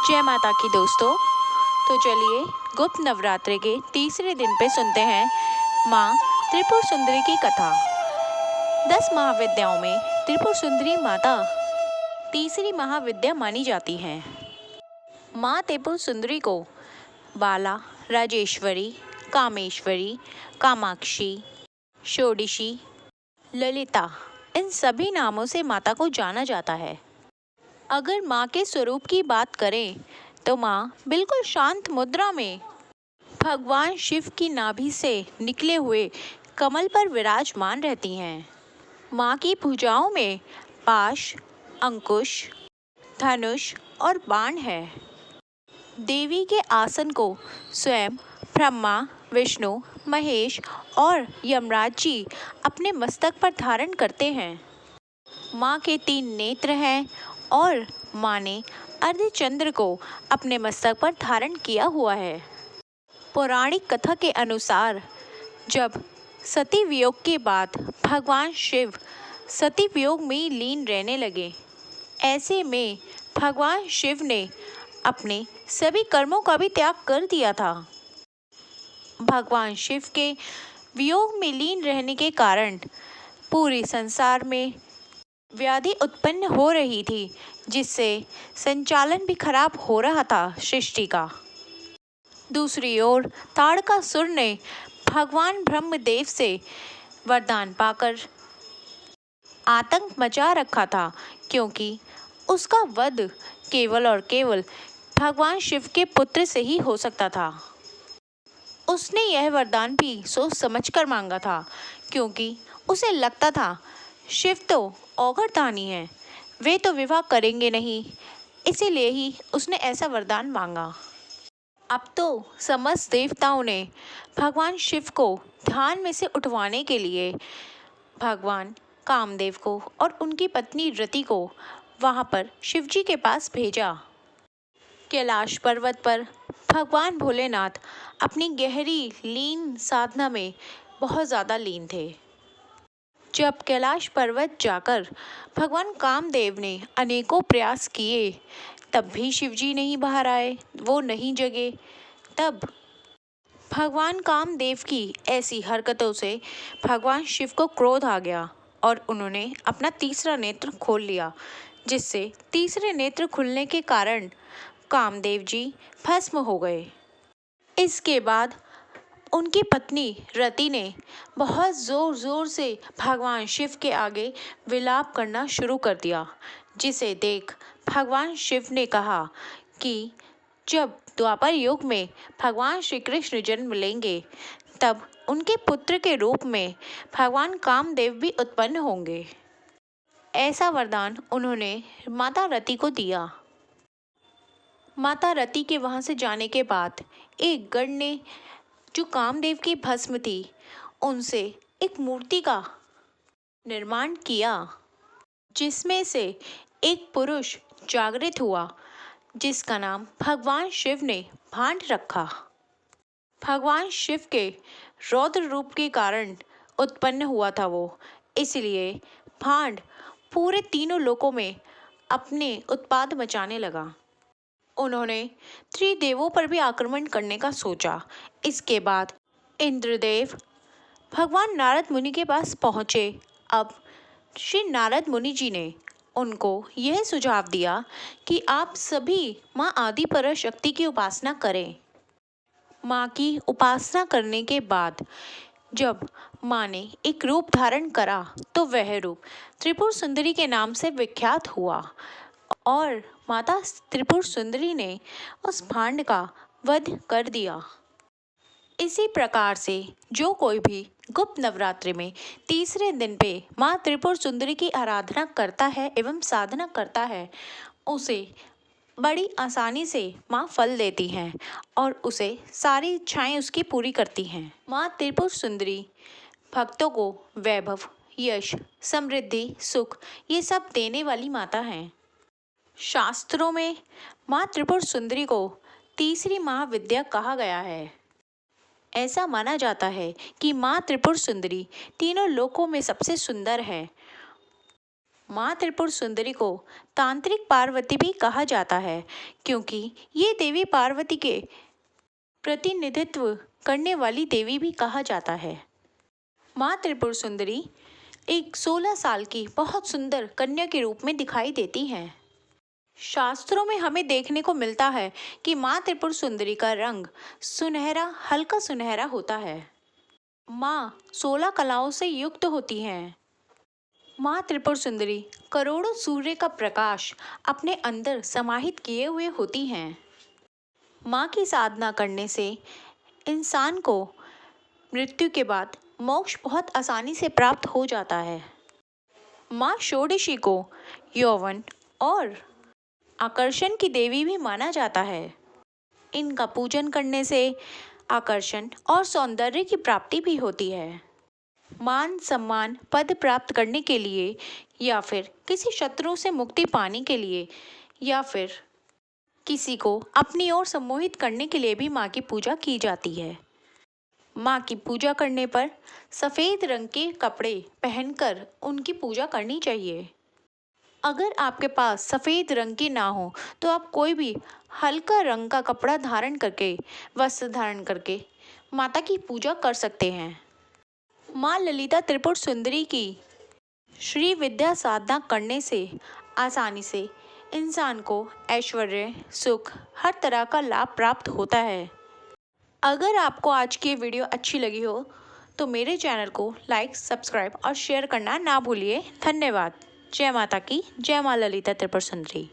जय माता की दोस्तों। तो चलिए गुप्त नवरात्रि के तीसरे दिन पे सुनते हैं माँ त्रिपुर सुंदरी की कथा। 10 महाविद्याओं में त्रिपुर सुंदरी माता तीसरी महाविद्या मानी जाती है। माँ त्रिपुर सुंदरी को बाला, राजेश्वरी, कामेश्वरी, कामाक्षी, षोडशी, ललिता इन सभी नामों से माता को जाना जाता है। अगर माँ के स्वरूप की बात करें तो माँ बिल्कुल शांत मुद्रा में भगवान शिव की नाभि से निकले हुए कमल पर विराजमान रहती हैं। माँ की भुजाओं में पाश, अंकुश, धनुष और बाण है। देवी के आसन को स्वयं ब्रह्मा, विष्णु, महेश और यमराज जी अपने मस्तक पर धारण करते हैं। माँ के 3 नेत्र हैं और माँ ने अर्धचंद्र को अपने मस्तक पर धारण किया हुआ है। पौराणिक कथा के अनुसार जब सती वियोग के बाद भगवान शिव सती वियोग में लीन रहने लगे, ऐसे में भगवान शिव ने अपने सभी कर्मों का भी त्याग कर दिया था। भगवान शिव के वियोग में लीन रहने के कारण पूरे संसार में व्याधि उत्पन्न हो रही थी, जिससे संचालन भी खराब हो रहा था सृष्टि का। दूसरी ओर ताड़कासुर ने भगवान ब्रह्मदेव से वरदान पाकर आतंक मचा रखा था, क्योंकि उसका वध केवल और केवल भगवान शिव के पुत्र से ही हो सकता था। उसने यह वरदान भी सोच समझकर मांगा था, क्योंकि उसे लगता था शिव तो औघड़दानी है, वे तो विवाह करेंगे नहीं, इसीलिए ही उसने ऐसा वरदान मांगा। अब तो समस्त देवताओं ने भगवान शिव को ध्यान में से उठवाने के लिए भगवान कामदेव को और उनकी पत्नी रति को वहां पर शिवजी के पास भेजा। कैलाश पर्वत पर भगवान भोलेनाथ अपनी गहरी लीन साधना में बहुत ज़्यादा लीन थे। जब कैलाश पर्वत जाकर भगवान कामदेव ने अनेकों प्रयास किए, तब भी शिवजी नहीं बाहर आए, वो नहीं जगे। तब भगवान कामदेव की ऐसी हरकतों से भगवान शिव को क्रोध आ गया और उन्होंने अपना तीसरा नेत्र खोल लिया, जिससे तीसरे नेत्र खुलने के कारण कामदेव जी भस्म हो गए। इसके बाद उनकी पत्नी रति ने बहुत ज़ोर ज़ोर से भगवान शिव के आगे विलाप करना शुरू कर दिया, जिसे देख भगवान शिव ने कहा कि जब द्वापर युग में भगवान श्री कृष्ण जन्म लेंगे, तब उनके पुत्र के रूप में भगवान कामदेव भी उत्पन्न होंगे। ऐसा वरदान उन्होंने माता रति को दिया। माता रति के वहाँ से जाने के बाद एक गण ने जो कामदेव की भस्म थी, उनसे एक मूर्ति का निर्माण किया, जिसमें से एक पुरुष जागृत हुआ, जिसका नाम भगवान शिव ने भांड रखा। भगवान शिव के रौद्र रूप के कारण उत्पन्न हुआ था वो, इसलिए भांड पूरे तीनों लोकों में अपने उत्पाद मचाने लगा। उन्होंने त्रिदेवों पर भी आक्रमण करने का सोचा। इसके बाद इंद्रदेव भगवान नारद मुनि के पास पहुँचे। अब श्री नारद मुनि जी ने उनको यह सुझाव दिया कि आप सभी माँ आदि पराशक्ति की उपासना करें। माँ की उपासना करने के बाद जब माँ ने एक रूप धारण करा, तो वह रूप त्रिपुर सुंदरी के नाम से विख्यात हुआ और माता त्रिपुर सुंदरी ने उस भांड का वध कर दिया। इसी प्रकार से जो कोई भी गुप्त नवरात्रि में तीसरे दिन पे माँ त्रिपुर सुंदरी की आराधना करता है एवं साधना करता है, उसे बड़ी आसानी से माँ फल देती हैं और उसे सारी इच्छाएं उसकी पूरी करती हैं। माँ त्रिपुर सुंदरी भक्तों को वैभव, यश, समृद्धि, सुख ये सब देने वाली माता हैं। शास्त्रों में माँ त्रिपुर सुंदरी को तीसरी महाविद्या कहा गया है। ऐसा माना जाता है कि माँ त्रिपुर सुंदरी तीनों लोकों में सबसे सुंदर है माँ त्रिपुर सुंदरी को तांत्रिक पार्वती भी कहा जाता है, क्योंकि ये देवी पार्वती के प्रतिनिधित्व करने वाली देवी भी कहा जाता है। माँ त्रिपुर सुंदरी एक 16 साल की बहुत सुंदर कन्या के रूप में दिखाई देती हैं। शास्त्रों में हमें देखने को मिलता है कि माँ त्रिपुर सुंदरी का रंग सुनहरा, हल्का सुनहरा होता है। माँ 16 कलाओं से युक्त होती हैं। माँ त्रिपुर सुंदरी करोड़ों सूर्य का प्रकाश अपने अंदर समाहित किए हुए होती हैं। माँ की साधना करने से इंसान को मृत्यु के बाद मोक्ष बहुत आसानी से प्राप्त हो जाता है। माँ षोडशी को यौवन और आकर्षण की देवी भी माना जाता है। इनका पूजन करने से आकर्षण और सौंदर्य की प्राप्ति भी होती है। मान सम्मान पद प्राप्त करने के लिए या फिर किसी शत्रु से मुक्ति पाने के लिए या फिर किसी को अपनी ओर सम्मोहित करने के लिए भी माँ की पूजा की जाती है। माँ की पूजा करने पर सफ़ेद रंग के कपड़े पहनकर उनकी पूजा करनी चाहिए। अगर आपके पास सफ़ेद रंग की ना हो तो आप कोई भी हल्का रंग का कपड़ा धारण करके, वस्त्र धारण करके माता की पूजा कर सकते हैं। माँ ललिता त्रिपुर सुंदरी की श्री विद्या साधना करने से आसानी से इंसान को ऐश्वर्य, सुख, हर तरह का लाभ प्राप्त होता है। अगर आपको आज की वीडियो अच्छी लगी हो तो मेरे चैनल को लाइक, सब्सक्राइब और शेयर करना ना भूलिए। धन्यवाद। जय माता की, जय माँ ललिता त्रिपुर सुंदरी।